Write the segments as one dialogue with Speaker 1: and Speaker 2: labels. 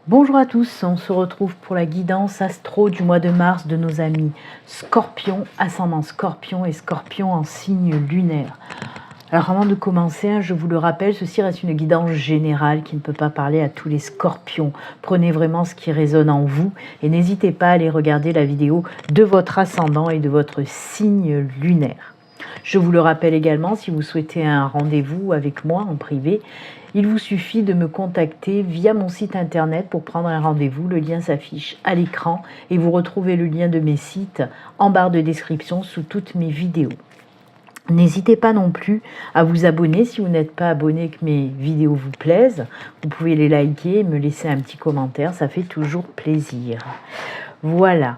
Speaker 1: Bonjour à tous, on se retrouve pour la guidance astro du mois de mars de nos amis Scorpion, ascendant Scorpion et Scorpion en signe lunaire. Alors avant de commencer, je vous le rappelle, ceci reste une guidance générale qui ne peut pas parler à tous les Scorpions. Prenez vraiment ce qui résonne en vous et n'hésitez pas à aller regarder la vidéo de votre ascendant et de votre signe lunaire. Je vous le rappelle également, si vous souhaitez un rendez-vous avec moi en privé, il vous suffit de me contacter via mon site internet pour prendre un rendez-vous. Le lien s'affiche à l'écran et vous retrouvez le lien de mes sites en barre de description sous toutes mes vidéos. N'hésitez pas non plus à vous abonner si vous n'êtes pas abonné et que mes vidéos vous plaisent. Vous pouvez les liker et me laisser un petit commentaire, ça fait toujours plaisir. Voilà.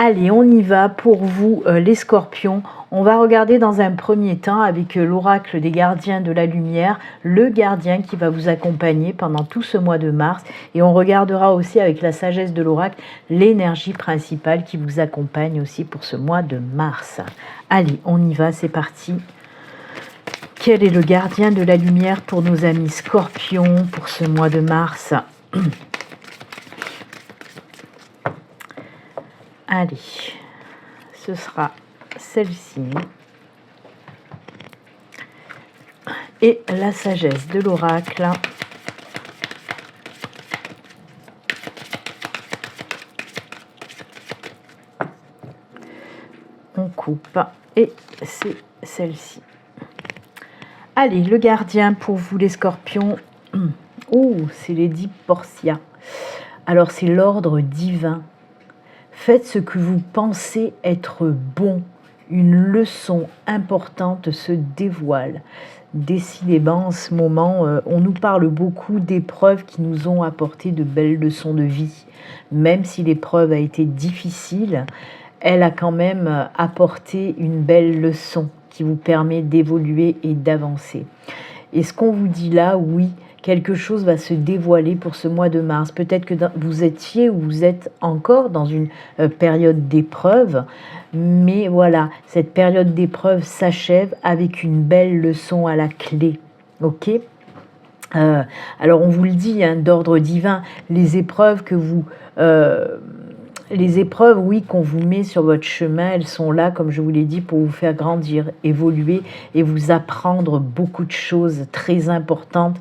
Speaker 1: Allez, on y va pour vous les Scorpions. On va regarder dans un premier temps avec l'oracle des gardiens de la lumière, le gardien qui va vous accompagner pendant tout ce mois de mars. Et on regardera aussi avec la sagesse de l'oracle l'énergie principale qui vous accompagne aussi pour ce mois de mars. Allez, on y va, c'est parti. Quel est le gardien de la lumière pour nos amis Scorpions pour ce mois de mars? Allez, ce sera celle-ci. Et la sagesse de l'oracle. On coupe et c'est celle-ci. Allez, le gardien pour vous les Scorpions. Oh, c'est Lady Portia. Alors c'est l'ordre divin. Faites ce que vous pensez être bon. Une leçon importante se dévoile. Décidément, en ce moment, on nous parle beaucoup d'épreuves qui nous ont apporté de belles leçons de vie. Même si l'épreuve a été difficile, elle a quand même apporté une belle leçon qui vous permet d'évoluer et d'avancer. Et ce qu'on vous dit là, oui, quelque chose va se dévoiler pour ce mois de mars. Peut-être que vous étiez ou vous êtes encore dans une période d'épreuve, mais voilà, cette période d'épreuve s'achève avec une belle leçon à la clé. Ok ? Alors on vous le dit, hein, d'ordre divin, les épreuves que vous... les épreuves, oui, qu'on vous met sur votre chemin, elles sont là, comme je vous l'ai dit, pour vous faire grandir, évoluer et vous apprendre beaucoup de choses très importantes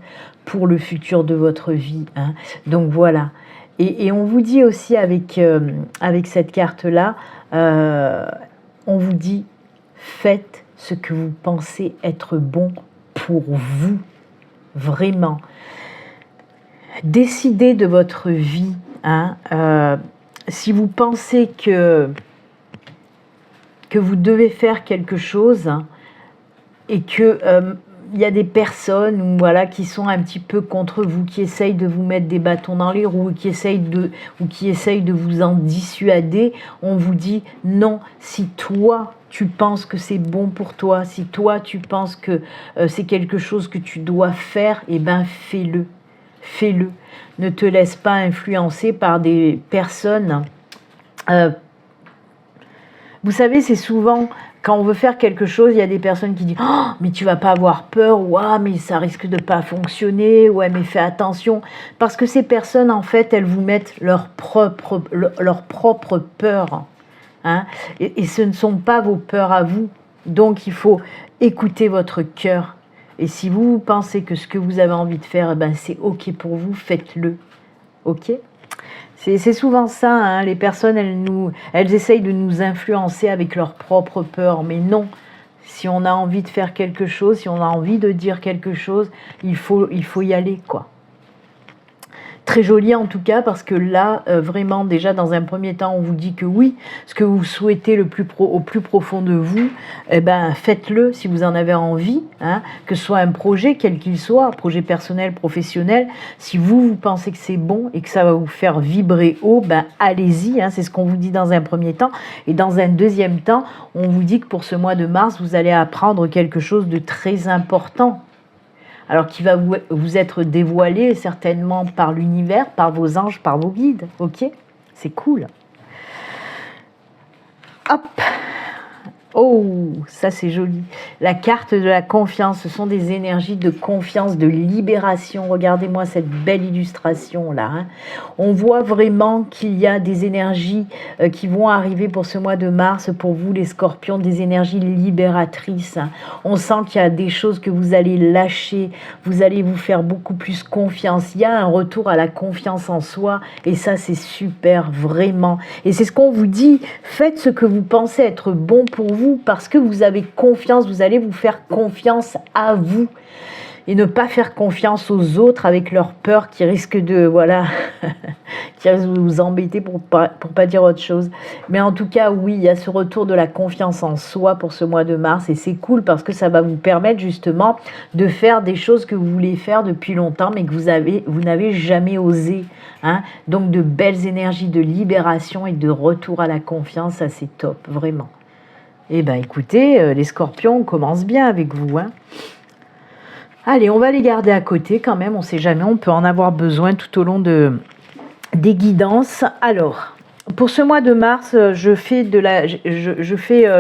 Speaker 1: pour le futur de votre vie. Hein. Donc voilà. Et on vous dit aussi avec cette carte-là, on vous dit, faites ce que vous pensez être bon pour vous. Vraiment. Décidez de votre vie. Hein, si vous pensez que vous devez faire quelque chose et que il y a des personnes voilà, qui sont un petit peu contre vous, qui essayent de vous mettre des bâtons dans les roues, qui essayent de vous en dissuader, on vous dit non, si toi tu penses que c'est bon pour toi, si toi tu penses que c'est quelque chose que tu dois faire, eh ben fais-le. Fais-le. Ne te laisse pas influencer par des personnes. Vous savez, c'est souvent, quand on veut faire quelque chose, il y a des personnes qui disent « Oh, mais tu vas pas avoir peur » ou « Ah, mais ça risque de pas fonctionner » ou « Ouais, mais fais attention ». Parce que ces personnes, en fait, elles vous mettent leur propre peur. Hein, et ce ne sont pas vos peurs à vous. Donc, il faut écouter votre cœur. Et si vous pensez que ce que vous avez envie de faire, ben c'est OK pour vous, faites-le. OK ? C'est souvent ça, hein, les personnes, elles essayent de nous influencer avec leur propre peur. Mais non, si on a envie de faire quelque chose, si on a envie de dire quelque chose, il faut y aller, quoi. Très joli en tout cas, parce que là, vraiment, déjà dans un premier temps, on vous dit que oui, ce que vous souhaitez au plus profond de vous, eh ben, faites-le si vous en avez envie, hein, que ce soit un projet, quel qu'il soit, un projet personnel, professionnel. Si vous pensez que c'est bon et que ça va vous faire vibrer haut, ben, allez-y, hein, c'est ce qu'on vous dit dans un premier temps. Et dans un deuxième temps, on vous dit que pour ce mois de mars, vous allez apprendre quelque chose de très important. Alors qui va vous être dévoilé certainement par l'univers, par vos anges, par vos guides. Ok ? C'est cool. Hop. Oh, ça c'est joli. La carte de la confiance, ce sont des énergies de confiance, de libération. Regardez-moi cette belle illustration là, hein. On voit vraiment qu'il y a des énergies qui vont arriver pour ce mois de mars, pour vous les scorpions, des énergies libératrices, hein. On sent qu'il y a des choses que vous allez lâcher, vous allez vous faire beaucoup plus confiance. Il y a un retour à la confiance en soi et ça c'est super, vraiment. Et c'est ce qu'on vous dit, faites ce que vous pensez être bon pour vous parce que vous avez confiance, vous allez vous faire confiance à vous et ne pas faire confiance aux autres avec leur peur qui risque de, voilà, qui risque de vous embêter pour pas dire autre chose. Mais en tout cas, oui, il y a ce retour de la confiance en soi pour ce mois de mars et c'est cool parce que ça va vous permettre justement de faire des choses que vous voulez faire depuis longtemps mais que vous n'avez jamais osé, hein. Donc de belles énergies de libération et de retour à la confiance, ça c'est top, vraiment. Eh bien écoutez, les scorpions, on commence bien avec vous, hein. Allez, on va les garder à côté quand même, on ne sait jamais, on peut en avoir besoin tout au long des guidances. Alors, pour ce mois de mars, je fais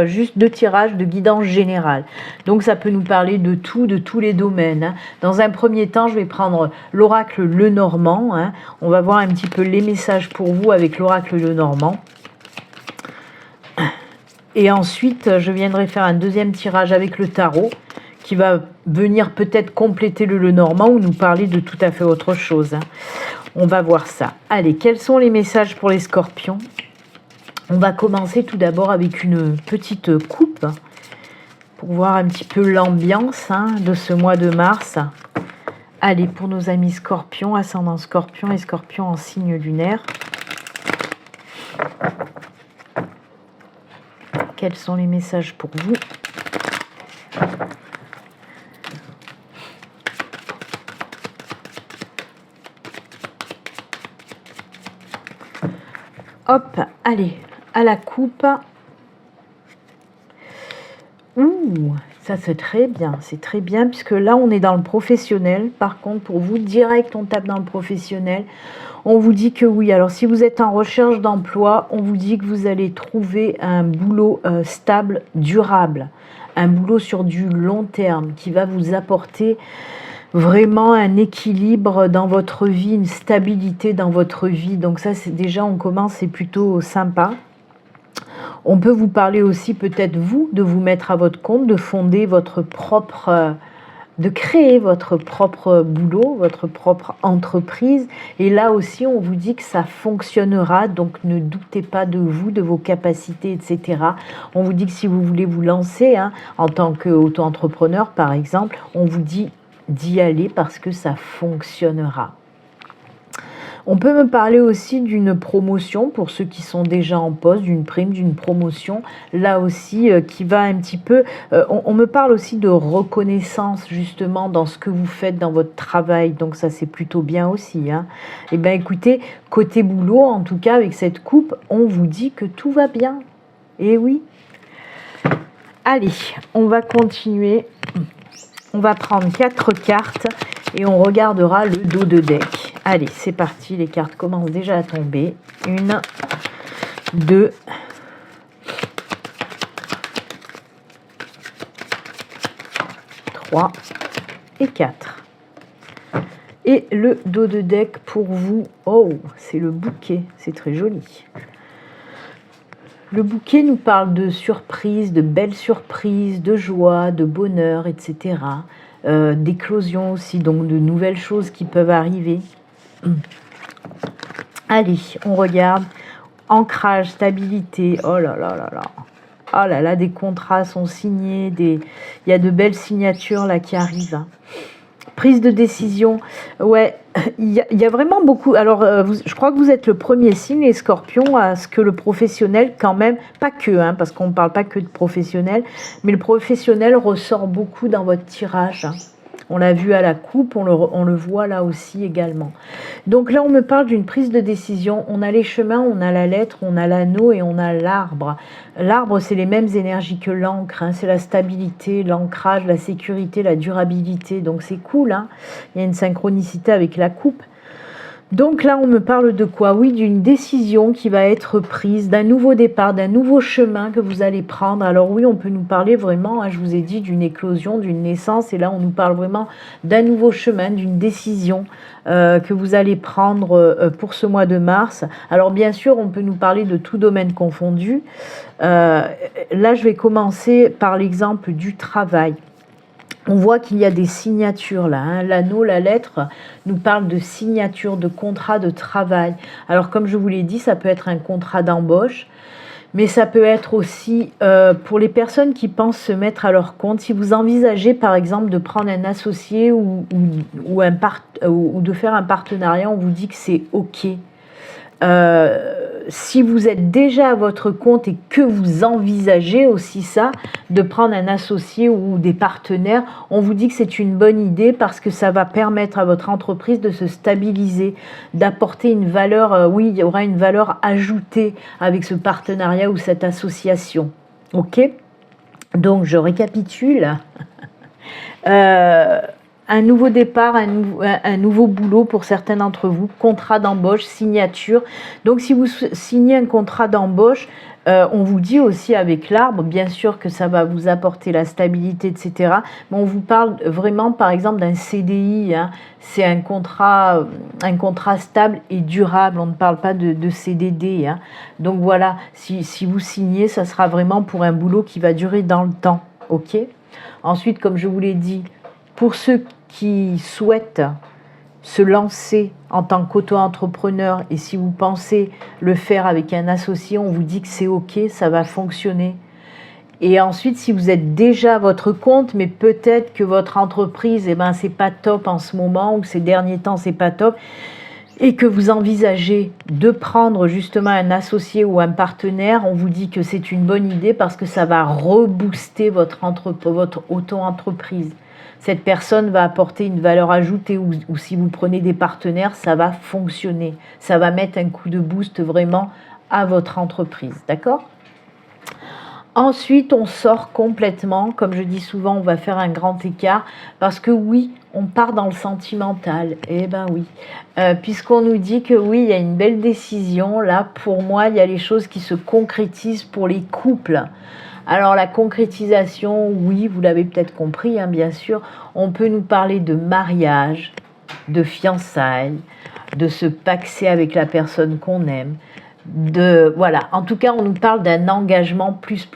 Speaker 1: juste 2 tirages de guidance générale. Donc ça peut nous parler de tout, de tous les domaines, hein. Dans un premier temps, je vais prendre l'oracle Lenormand, hein. On va voir un petit peu les messages pour vous avec l'oracle Lenormand. Et ensuite, je viendrai faire un deuxième tirage avec le tarot qui va venir peut-être compléter le Lenormand ou nous parler de tout à fait autre chose, hein. On va voir ça. Allez, quels sont les messages pour les scorpions? On va commencer tout d'abord avec une petite coupe pour voir un petit peu l'ambiance, hein, de ce mois de mars. Allez, pour nos amis scorpions, ascendant scorpion et scorpion en signe lunaire. Quels sont les messages pour vous? Hop, allez, à la coupe. Ouh, ça c'est très bien, puisque là on est dans le professionnel. Par contre, pour vous, direct, on tape dans le professionnel. On vous dit que oui. Alors, si vous êtes en recherche d'emploi, on vous dit que vous allez trouver un boulot stable, durable. Un boulot sur du long terme qui va vous apporter vraiment un équilibre dans votre vie, une stabilité dans votre vie. Donc ça, c'est déjà, on commence, c'est plutôt sympa. On peut vous parler aussi peut-être vous, de vous mettre à votre compte, de fonder votre propre... de créer votre propre boulot, votre propre entreprise. Et là aussi, on vous dit que ça fonctionnera, donc ne doutez pas de vous, de vos capacités, etc. On vous dit que si vous voulez vous lancer, hein, en tant qu'auto-entrepreneur, par exemple, on vous dit d'y aller parce que ça fonctionnera. On peut me parler aussi d'une promotion pour ceux qui sont déjà en poste, d'une prime, d'une promotion, là aussi qui va un petit peu... on me parle aussi de reconnaissance justement dans ce que vous faites dans votre travail, donc ça c'est plutôt bien aussi, hein. Et bien écoutez, côté boulot, en tout cas avec cette coupe, on vous dit que tout va bien. Et oui. Allez, on va continuer. On va prendre 4 cartes et on regardera le dos de deck. Allez, c'est parti, les cartes commencent déjà à tomber. 1, 2, 3 et 4. Et le dos de deck pour vous, oh, c'est le bouquet, c'est très joli. Le bouquet nous parle de surprises, de belles surprises, de joie, de bonheur, etc. D'éclosion aussi, donc de nouvelles choses qui peuvent arriver. Allez, on regarde. Ancrage, stabilité, oh là là là là. Oh là là, des contrats sont signés, il y a de belles signatures là qui arrivent. Prise de décision, ouais, il y a vraiment beaucoup. Alors, je crois que vous êtes le premier signe, les scorpions, à ce que le professionnel, quand même, pas que, hein, parce qu'on ne parle pas que de professionnel, mais le professionnel ressort beaucoup dans votre tirage, hein. On l'a vu à la coupe, on le voit là aussi également. Donc là, on me parle d'une prise de décision. On a les chemins, on a la lettre, on a l'anneau et on a l'arbre. L'arbre, c'est les mêmes énergies que l'encre, hein. C'est la stabilité, l'ancrage, la sécurité, la durabilité. Donc c'est cool, hein. Il y a une synchronicité avec la coupe. Donc là, on me parle de quoi? Oui, d'une décision qui va être prise, d'un nouveau départ, d'un nouveau chemin que vous allez prendre. Alors oui, on peut nous parler vraiment, hein, je vous ai dit, d'une éclosion, d'une naissance. Et là, on nous parle vraiment d'un nouveau chemin, d'une décision que vous allez prendre pour ce mois de mars. Alors bien sûr, on peut nous parler de tout domaine confondu. Là, je vais commencer par l'exemple du travail. On voit qu'il y a des signatures là, hein. L'anneau, la lettre nous parle de signature, de contrat de travail. Alors comme je vous l'ai dit, ça peut être un contrat d'embauche, mais ça peut être aussi pour les personnes qui pensent se mettre à leur compte. Si vous envisagez par exemple de prendre un associé ou de faire un partenariat, on vous dit que c'est OK. Si vous êtes déjà à votre compte et que vous envisagez aussi ça, de prendre un associé ou des partenaires, on vous dit que c'est une bonne idée parce que ça va permettre à votre entreprise de se stabiliser, d'apporter une valeur, oui, il y aura une valeur ajoutée avec ce partenariat ou cette association. Ok? Donc je récapitule. Un nouveau départ, un nouveau boulot pour certains d'entre vous, contrat d'embauche, signature. Donc si vous signez un contrat d'embauche, on vous dit aussi avec l'arbre, bien sûr que ça va vous apporter la stabilité, etc. Mais on vous parle vraiment, par exemple, d'un CDI. Hein. C'est un contrat stable et durable. On ne parle pas de CDD. Hein. Donc voilà, si vous signez, ça sera vraiment pour un boulot qui va durer dans le temps. Ok ? Ensuite, comme je vous l'ai dit, pour ceux qui souhaitent se lancer en tant qu'auto-entrepreneur, et si vous pensez le faire avec un associé, on vous dit que c'est OK, ça va fonctionner. Et ensuite, si vous êtes déjà à votre compte, mais peut-être que votre entreprise, eh ben, c'est pas top en ce moment, ou ces derniers temps, c'est pas top, et que vous envisagez de prendre justement un associé ou un partenaire, on vous dit que c'est une bonne idée parce que ça va rebooster votre auto-entreprise. Cette personne va apporter une valeur ajoutée ou si vous prenez des partenaires, ça va fonctionner. Ça va mettre un coup de boost vraiment à votre entreprise. D'accord ? Ensuite, on sort complètement. Comme je dis souvent, on va faire un grand écart parce que oui, on part dans le sentimental. Eh ben oui. Puisqu'on nous dit que oui, il y a une belle décision. Là, pour moi, il y a les choses qui se concrétisent pour les couples. Alors la concrétisation, oui, vous l'avez peut-être compris, hein, bien sûr, on peut nous parler de mariage, de fiançailles, de se paxer avec la personne qu'on aime, voilà, en tout cas on nous parle d'un engagement plus.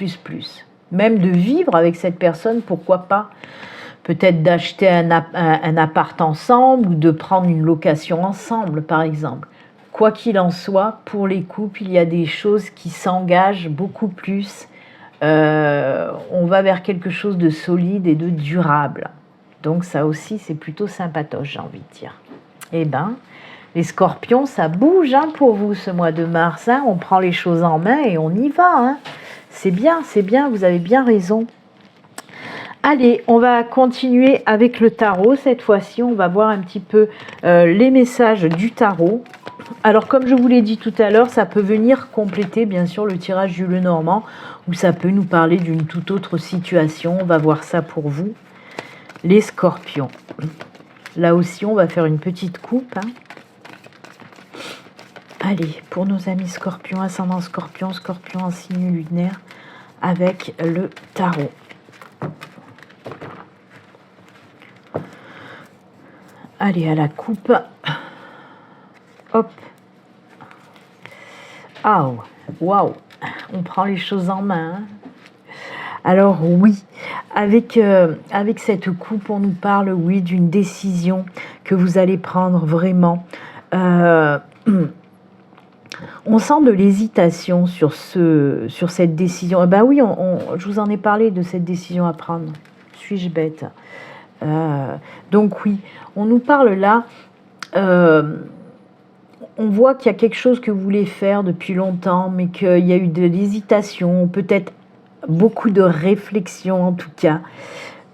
Speaker 1: Même de vivre avec cette personne, pourquoi pas, peut-être d'acheter un appart ensemble ou de prendre une location ensemble par exemple. Quoi qu'il en soit, pour les couples, il y a des choses qui s'engagent beaucoup plus. On va vers quelque chose de solide et de durable. Donc ça aussi, c'est plutôt sympatoche, j'ai envie de dire. Eh bien, les scorpions, ça bouge hein, pour vous ce mois de mars. Hein. On prend les choses en main et on y va. Hein. C'est bien, vous avez bien raison. Allez, on va continuer avec le tarot. Cette fois-ci, on va voir un petit peu les messages du tarot. Alors, comme je vous l'ai dit tout à l'heure, ça peut venir compléter, bien sûr, le tirage du Lenormand, ou ça peut nous parler d'une toute autre situation. On va voir ça pour vous. Les scorpions. Là aussi, on va faire une petite coupe. Hein. Allez, pour nos amis scorpions, ascendant scorpion, scorpion en signe lunaire, avec le tarot. Allez, à la coupe. Hop. Ah, waouh. On prend les choses en main. Hein. Alors oui, avec cette coupe, on nous parle, oui, d'une décision que vous allez prendre vraiment. On sent de l'hésitation sur cette décision. Ben oui, je vous en ai parlé de cette décision à prendre. Suis-je bête ? Donc oui, on nous parle là, on voit qu'il y a quelque chose que vous voulez faire depuis longtemps, mais qu'il y a eu de l'hésitation, peut-être beaucoup de réflexion en tout cas,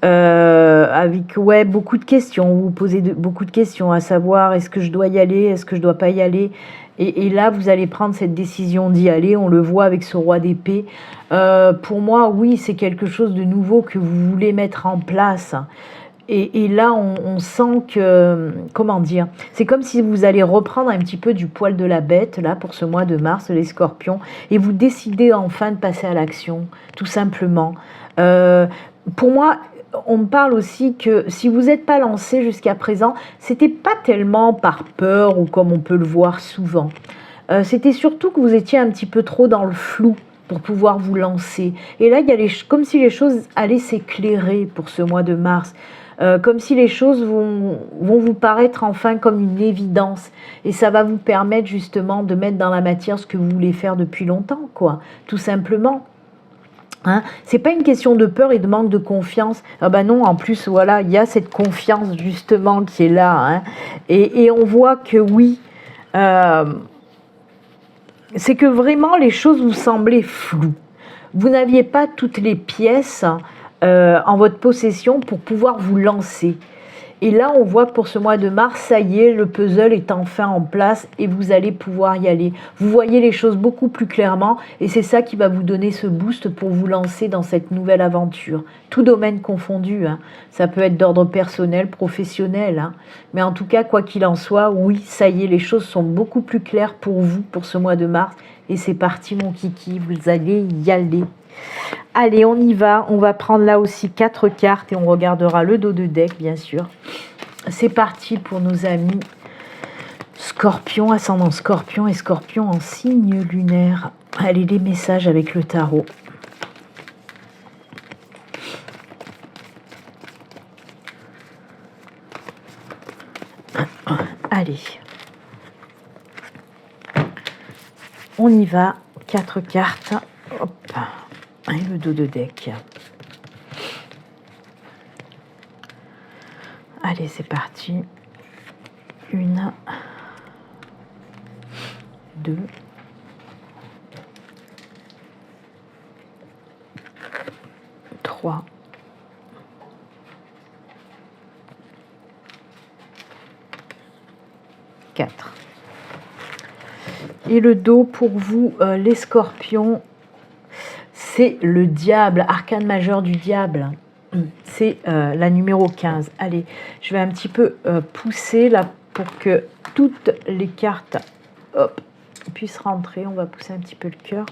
Speaker 1: avec beaucoup de questions, vous posez beaucoup de questions, à savoir est-ce que je dois y aller, est-ce que je dois pas y aller, et là vous allez prendre cette décision d'y aller, on le voit avec ce roi d'épée. Pour moi, oui, c'est quelque chose de nouveau que vous voulez mettre en place. Et là, on sent que, comment dire, c'est comme si vous allez reprendre un petit peu du poil de la bête, là, pour ce mois de mars, les scorpions, et vous décidez enfin de passer à l'action, tout simplement. Pour moi, on me parle aussi que si vous n'êtes pas lancé jusqu'à présent, c'était pas tellement par peur ou comme on peut le voir souvent. C'était surtout que vous étiez un petit peu trop dans le flou pour pouvoir vous lancer. Et là, il y a comme si les choses allaient s'éclairer pour ce mois de mars. Comme si les choses vont vous paraître enfin comme une évidence. Et ça va vous permettre justement de mettre dans la matière ce que vous voulez faire depuis longtemps, quoi. Tout simplement. Hein, c'est pas une question de peur et de manque de confiance. Ah ben non, en plus, voilà, il y a cette confiance justement qui est là. Hein, et on voit que oui, c'est que vraiment les choses vous semblaient floues. Vous n'aviez pas toutes les pièces en votre possession pour pouvoir vous lancer. Et là, on voit que pour ce mois de mars, ça y est, le puzzle est enfin en place et vous allez pouvoir y aller. Vous voyez les choses beaucoup plus clairement et c'est ça qui va vous donner ce boost pour vous lancer dans cette nouvelle aventure. Tout domaine confondu, hein. Ça peut être d'ordre personnel, professionnel. Hein. Mais en tout cas, quoi qu'il en soit, oui, ça y est, les choses sont beaucoup plus claires pour vous pour ce mois de mars. Et c'est parti, mon kiki, vous allez y aller. Allez, on y va. On va prendre là aussi 4 cartes et on regardera le dos de deck, bien sûr. C'est parti pour nos amis Scorpion, ascendant Scorpion et Scorpion en signe lunaire. Allez, les messages avec le tarot. Allez. On y va. 4 cartes. Hop. Et le dos de deck. Allez, c'est parti. 1, 2, 3, 4. Et le dos pour vous, les scorpions, c'est le diable, arcane majeur du diable. C'est la numéro 15. Allez, je vais un petit peu pousser là pour que toutes les cartes puissent rentrer. On va pousser un petit peu le cœur.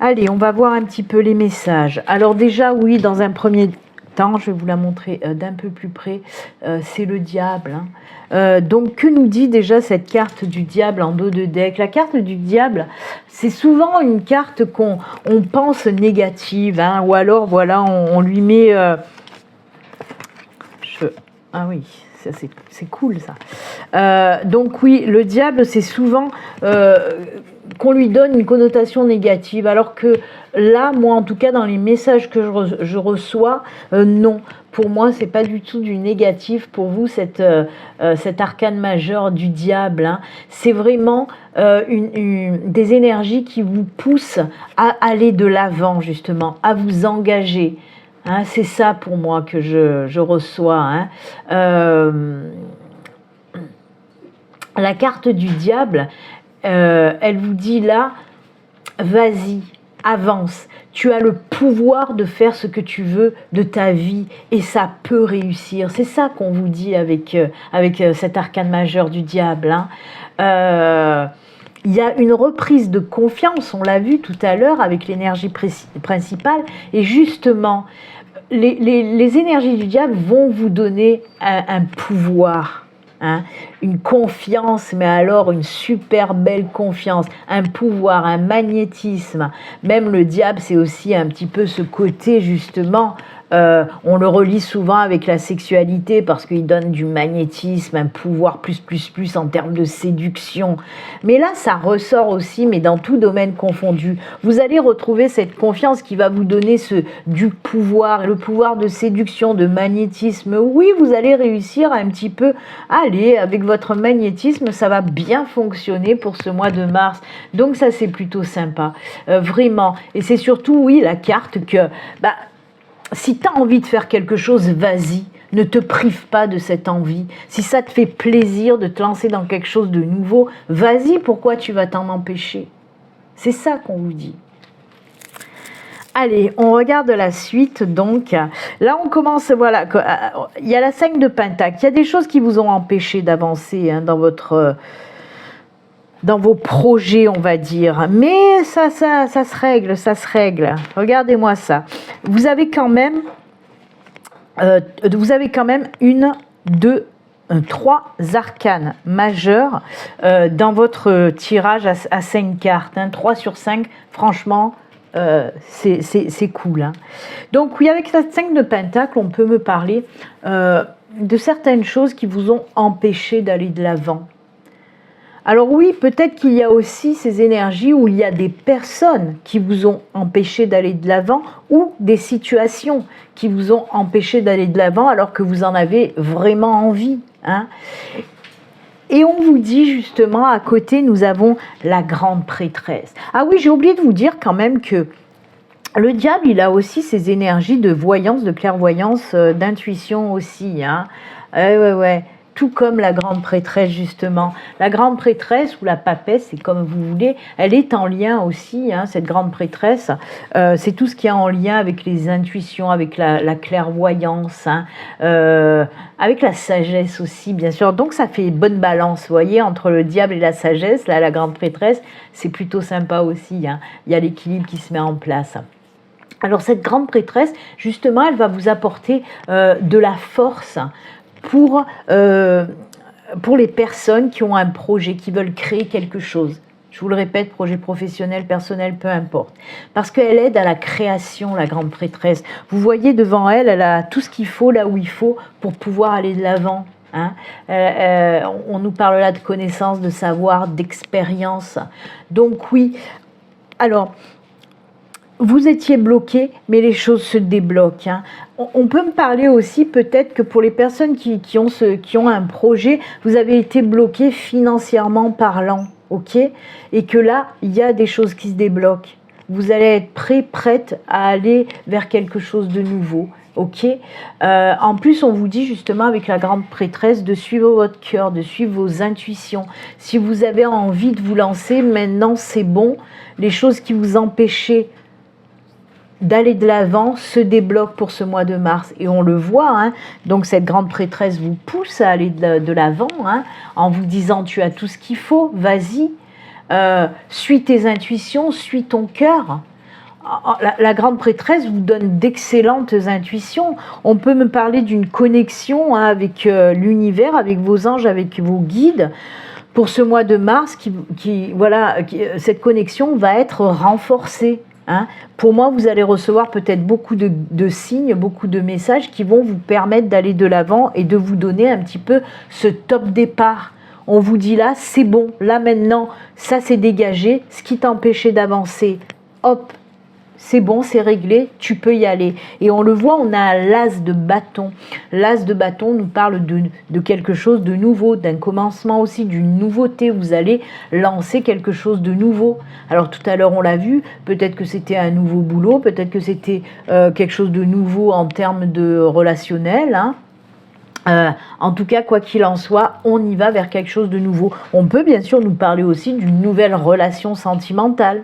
Speaker 1: Allez, on va voir un petit peu les messages. Alors déjà, oui, dans un premier temps, je vais vous la montrer d'un peu plus près. C'est le diable. Hein. Donc, que nous dit déjà cette carte du diable en dos de deck? La carte du diable, c'est souvent une carte qu'on pense négative, hein, ou alors, voilà, on lui met... Ah oui, c'est cool, ça. Donc oui, le diable, c'est souvent qu'on lui donne une connotation négative, alors que là, moi, en tout cas, dans les messages que je reçois, non. Pour moi, c'est pas du tout du négatif. Pour vous, cet arcane majeur du diable, hein, c'est vraiment des énergies qui vous poussent à aller de l'avant, justement, à vous engager. Hein, c'est ça pour moi que je reçois. Hein. La carte du diable, elle vous dit là, vas-y, avance. Tu as le pouvoir de faire ce que tu veux de ta vie et ça peut réussir. C'est ça qu'on vous dit avec cet arcane majeur du diable. Hein. Il y a une reprise de confiance, on l'a vu tout à l'heure avec l'énergie principale. Et justement, les énergies du diable vont vous donner un pouvoir. Hein, une confiance, mais alors une super belle confiance, un pouvoir, un magnétisme. Même le diable, c'est aussi un petit peu ce côté justement, on le relie souvent avec la sexualité parce qu'il donne du magnétisme, un pouvoir plus en termes de séduction. Mais là, ça ressort aussi, mais dans tout domaine confondu. Vous allez retrouver cette confiance qui va vous donner du pouvoir, le pouvoir de séduction, de magnétisme. Oui, vous allez réussir un petit peu. Allez, avec votre magnétisme, ça va bien fonctionner pour ce mois de mars. Donc ça, c'est plutôt sympa. Vraiment. Et c'est surtout, oui, la carte que... si tu as envie de faire quelque chose, vas-y. Ne te prive pas de cette envie. Si ça te fait plaisir de te lancer dans quelque chose de nouveau, vas-y, pourquoi tu vas t'en empêcher? C'est ça qu'on vous dit. Allez, on regarde la suite. Donc, là, on commence, voilà, il y a la 5 de Pentacle. Il y a des choses qui vous ont empêché d'avancer hein, dans vos projets, on va dire. Mais ça se règle, ça se règle. Regardez-moi ça. Vous avez quand même une, deux, trois arcanes majeures dans votre tirage à 5 cartes. Hein, 3 sur 5, franchement, c'est cool. Hein. Donc oui, avec la 5 de Pentacle, on peut me parler de certaines choses qui vous ont empêché d'aller de l'avant. Alors oui, peut-être qu'il y a aussi ces énergies où il y a des personnes qui vous ont empêché d'aller de l'avant ou des situations qui vous ont empêché d'aller de l'avant alors que vous en avez vraiment envie. Hein. Et on vous dit justement, à côté, nous avons la grande prêtresse. Ah oui, j'ai oublié de vous dire quand même que le diable, il a aussi ses énergies de voyance, de clairvoyance, d'intuition aussi. Hein. Ouais. Tout comme la grande prêtresse justement. La grande prêtresse ou la papesse, c'est comme vous voulez, elle est en lien aussi, hein, cette grande prêtresse, c'est tout ce qui est en lien avec les intuitions, avec la clairvoyance, hein, avec la sagesse aussi bien sûr. Donc ça fait bonne balance, vous voyez, entre le diable et la sagesse. Là, la grande prêtresse, c'est plutôt sympa aussi, hein. Il y a l'équilibre qui se met en place. Alors cette grande prêtresse, justement, elle va vous apporter de la force, pour les personnes qui ont un projet, qui veulent créer quelque chose. Je vous le répète, projet professionnel, personnel, peu importe. Parce qu'elle aide à la création, la grande prêtresse. Vous voyez devant elle, elle a tout ce qu'il faut, là où il faut, pour pouvoir aller de l'avant. Hein. On nous parle là de connaissances, de savoir, d'expérience. Donc oui, alors... Vous étiez bloqué, mais les choses se débloquent. Hein. On peut me parler aussi peut-être que pour les personnes qui ont un projet, vous avez été bloqué financièrement parlant, ok? Et que là, il y a des choses qui se débloquent. Vous allez être prête à aller vers quelque chose de nouveau, ok? En plus, on vous dit justement avec la grande prêtresse de suivre votre cœur, de suivre vos intuitions. Si vous avez envie de vous lancer, maintenant c'est bon. Les choses qui vous empêchaient d'aller de l'avant se débloque pour ce mois de mars et on le voit, hein. Donc cette grande prêtresse vous pousse à aller de l'avant, hein, en vous disant tu as tout ce qu'il faut, vas-y, suis tes intuitions, suis ton cœur. La grande prêtresse vous donne d'excellentes intuitions. On peut me parler d'une connexion hein, avec l'univers, avec vos anges, avec vos guides. Pour ce mois de mars, cette connexion va être renforcée. Hein. Pour moi, vous allez recevoir peut-être beaucoup de signes, beaucoup de messages qui vont vous permettre d'aller de l'avant et de vous donner un petit peu ce top départ. On vous dit là, c'est bon, là maintenant, ça s'est dégagé, ce qui t'empêchait d'avancer, hop, c'est bon, c'est réglé, tu peux y aller. Et on le voit, on a l'as de bâton. L'as de bâton nous parle de quelque chose de nouveau, d'un commencement aussi, d'une nouveauté. Vous allez lancer quelque chose de nouveau. Alors tout à l'heure, on l'a vu, peut-être que c'était un nouveau boulot, peut-être que c'était quelque chose de nouveau en termes de relationnel, hein. En tout cas, quoi qu'il en soit, on y va vers quelque chose de nouveau. On peut bien sûr nous parler aussi d'une nouvelle relation sentimentale.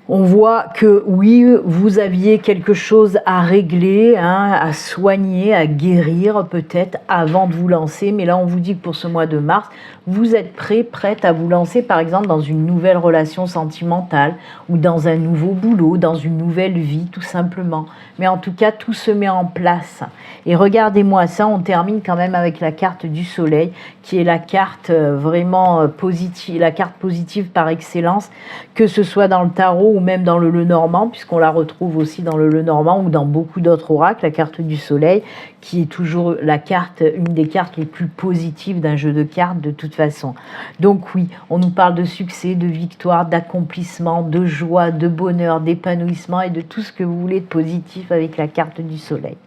Speaker 1: On voit que oui, vous aviez quelque chose à régler, hein, à soigner, à guérir peut-être avant de vous lancer. Mais là, on vous dit que pour ce mois de mars, vous êtes prête à vous lancer par exemple dans une nouvelle relation sentimentale ou dans un nouveau boulot, dans une nouvelle vie tout simplement. Mais en tout cas, tout se met en place. Et regardez-moi ça, on termine quand même avec la carte du soleil qui est la carte vraiment positive, la carte positive par excellence, que ce soit dans le tarot ou même dans le Lenormand, puisqu'on la retrouve aussi dans le Lenormand ou dans beaucoup d'autres oracles, la carte du soleil, qui est toujours une des cartes les plus positives d'un jeu de cartes de toute façon. Donc oui, on nous parle de succès, de victoire, d'accomplissement, de joie, de bonheur, d'épanouissement et de tout ce que vous voulez de positif avec la carte du soleil.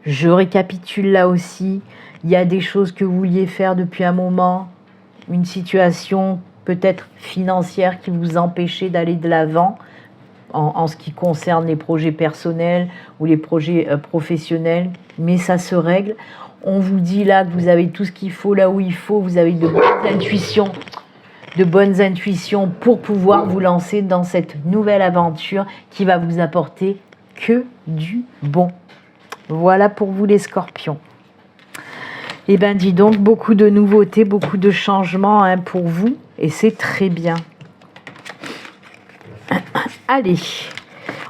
Speaker 1: Je récapitule là aussi, il y a des choses que vous vouliez faire depuis un moment, une situation peut-être financière qui vous empêchait d'aller de l'avant en ce qui concerne les projets personnels ou les projets professionnels, mais ça se règle. On vous dit là que vous avez tout ce qu'il faut là où il faut, vous avez de bonnes intuitions. de bonnes intuitions pour pouvoir vous lancer dans cette nouvelle aventure qui va vous apporter que du bon. Voilà pour vous les scorpions. Eh bien, dis donc, beaucoup de nouveautés, beaucoup de changements hein, pour vous. Et c'est très bien. Allez,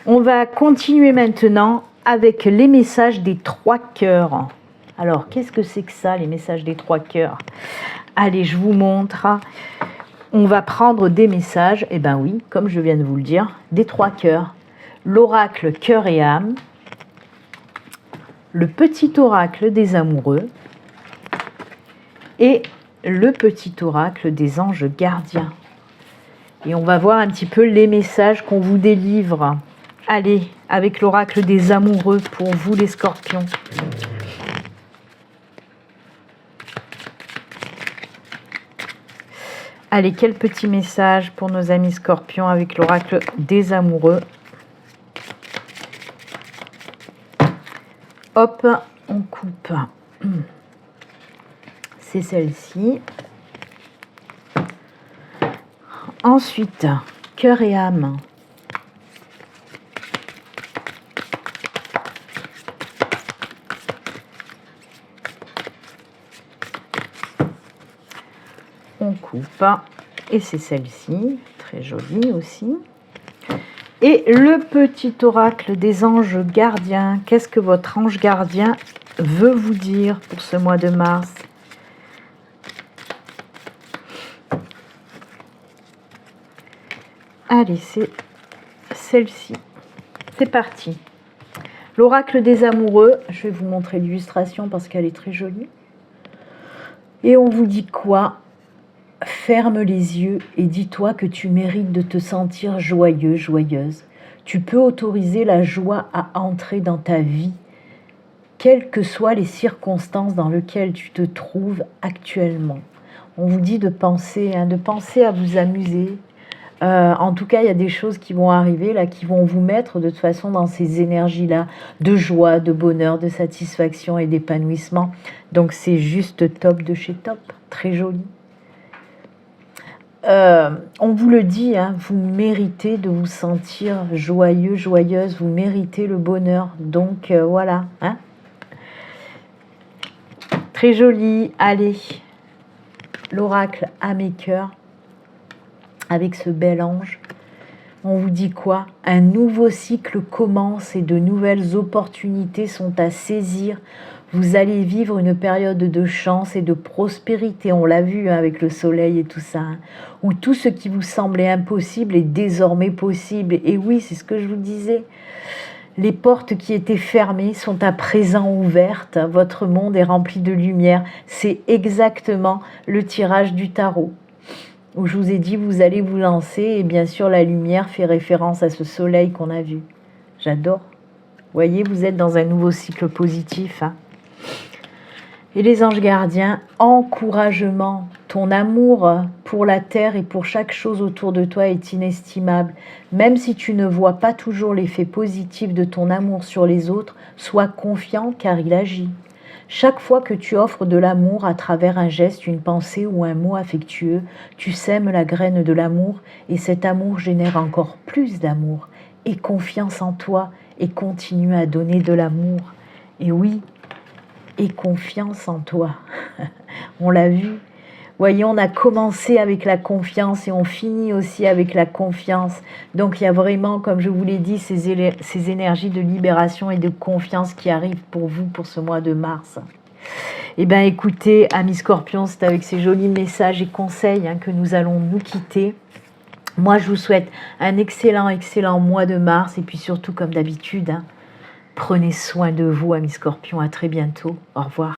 Speaker 1: on va continuer maintenant avec les messages des 3 cœurs. Alors, qu'est-ce que c'est que ça, les messages des 3 cœurs? Allez, je vous montre. On va prendre des messages, et ben oui, comme je viens de vous le dire, des 3 cœurs. L'oracle cœur et âme, le petit oracle des amoureux et le petit oracle des anges gardiens. Et on va voir un petit peu les messages qu'on vous délivre. Allez, avec l'oracle des amoureux pour vous les scorpions. Allez, quel petit message pour nos amis scorpions avec l'oracle des amoureux. Hop, on coupe. C'est celle-ci. Ensuite, cœur et âme. On coupe. Et c'est celle-ci. Très jolie aussi. Et le petit oracle des anges gardiens. Qu'est-ce que votre ange gardien veut vous dire pour ce mois de mars? Allez, c'est celle-ci. C'est parti. L'oracle des amoureux. Je vais vous montrer l'illustration parce qu'elle est très jolie. Et on vous dit quoi? Ferme les yeux et dis-toi que tu mérites de te sentir joyeux, joyeuse. Tu peux autoriser la joie à entrer dans ta vie, quelles que soient les circonstances dans lesquelles tu te trouves actuellement. On vous dit de penser à vous amuser. En tout cas, il y a des choses qui vont arriver, là, qui vont vous mettre de toute façon dans ces énergies-là de joie, de bonheur, de satisfaction et d'épanouissement. Donc, c'est juste top de chez top. Très joli. On vous le dit, hein, vous méritez de vous sentir joyeux, joyeuse, vous méritez le bonheur. Donc, voilà. Hein. Très joli. Allez, l'oracle âme et cœur. Avec ce bel ange, on vous dit quoi? Un nouveau cycle commence et de nouvelles opportunités sont à saisir. Vous allez vivre une période de chance et de prospérité, on l'a vu hein, avec le soleil et tout ça, hein, où tout ce qui vous semblait impossible est désormais possible. Et oui, c'est ce que je vous disais. Les portes qui étaient fermées sont à présent ouvertes. Votre monde est rempli de lumière. C'est exactement le tirage du tarot. Où je vous ai dit, vous allez vous lancer, et bien sûr, la lumière fait référence à ce soleil qu'on a vu. J'adore. Vous voyez, vous êtes dans un nouveau cycle positif. Hein. Et les anges gardiens, encouragement. Ton amour pour la terre et pour chaque chose autour de toi est inestimable. Même si tu ne vois pas toujours l'effet positif de ton amour sur les autres, sois confiant car il agit. Chaque fois que tu offres de l'amour à travers un geste, une pensée ou un mot affectueux, tu sèmes la graine de l'amour et cet amour génère encore plus d'amour. Aie confiance en toi et continue à donner de l'amour. Et oui, aie confiance en toi. On l'a vu. Voyez, on a commencé avec la confiance et on finit aussi avec la confiance. Donc il y a vraiment, comme je vous l'ai dit, ces énergies de libération et de confiance qui arrivent pour vous pour ce mois de mars. Eh bien écoutez, amis scorpions, c'est avec ces jolis messages et conseils hein, que nous allons nous quitter. Moi, je vous souhaite un excellent, excellent mois de mars. Et puis surtout, comme d'habitude, hein, prenez soin de vous, amis scorpions. À très bientôt. Au revoir.